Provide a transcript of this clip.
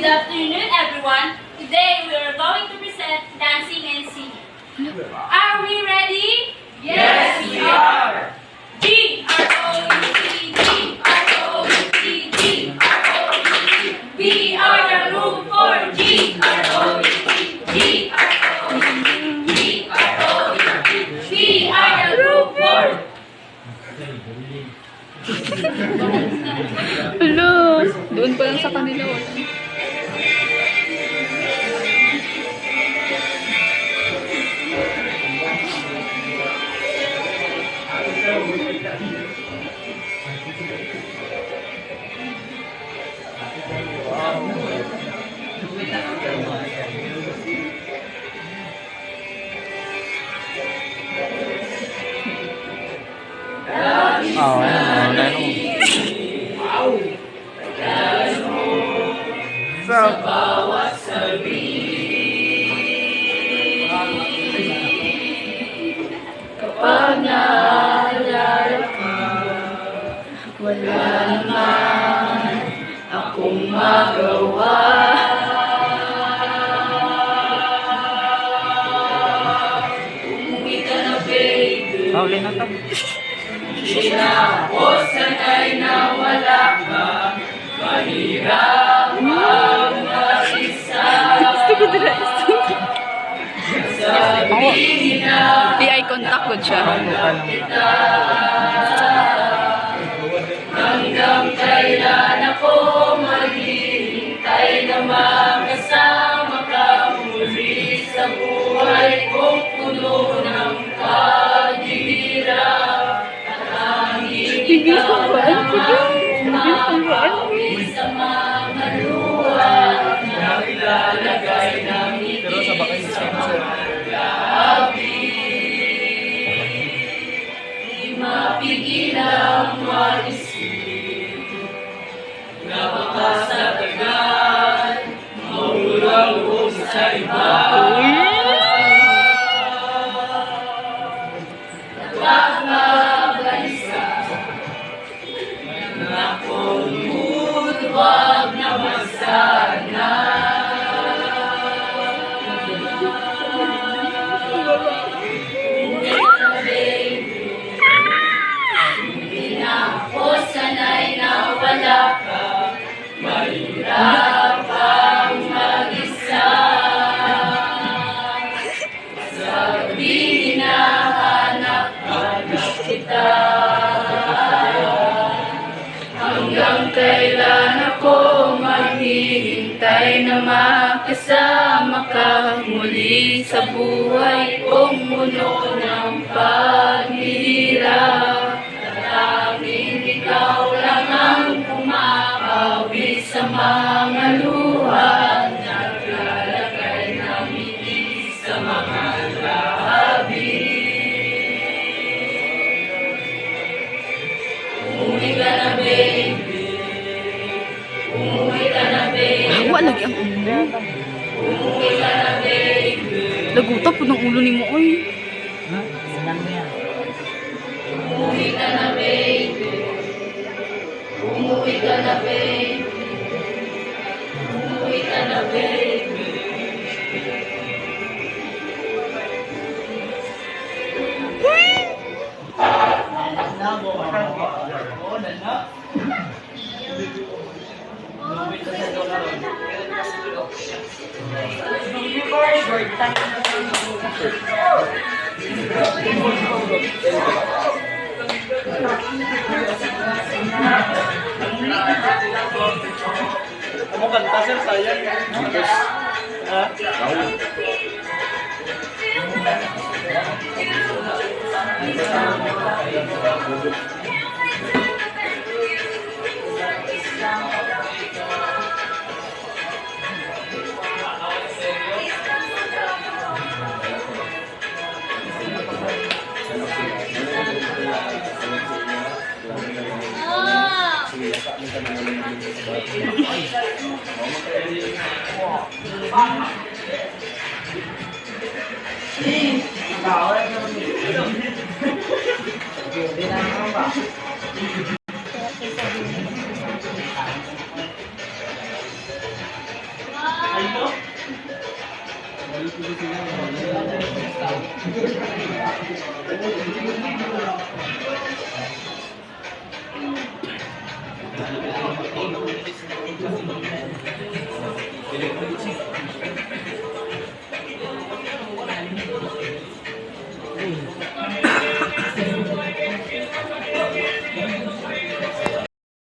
afternoon, everyone. Today we are going to present dancing and singing. Are we ready? Yes, we are. G-R-O-U-T, G-R-O-U-T, we are the room for G-R-O-U-T, G-R-O-U-T, G-R-O-U-T, we are the room for. Hello! Doon pa lang sa kanila. Sa bawat sabi, kapag naalala ka, wala naman akong magawa. Umuwi ka na, baby. Pauli na to. Hindi na ako sanay na wala ka. Mahirap ang mag-isa. Gusto ko dila. Sabihin na Di-eye contact ko siya. kita. Hanggang kailan ako maghihintay na makasama ka muli sa buhay kong puno ng paghihirap. At tanging ikaw lang ang umawi sa mga luha na ilalagay ng ngiti sa mga labi. Di mapigil ang mag-isip na baka sa tagal maulang ko sa iba. Napakabalisa na kung mood, wag naman sana. Hindi na ako sanay na wala ka. Mahirap ang mag-isa. Sabihin na hanap kita. Hanggang kailan ako maghihintay na makasama ka muli sa buhay kong muno ng paghihirap. Tanging ikaw lang ang pumapawi sa mga luha, naglalagay ng ngiti sa mga labi. Umuwi ka na, baby. Umuwi ka na, baby. Hawa lagi ang ulo. Umuwi ka na, baby. Laguta po ng ulo ni mo, oy. Umuwi ka na, baby. Umuwi ka na, baby. Umuwi ka na, baby. Kamu kanta sir, sayang. Ha?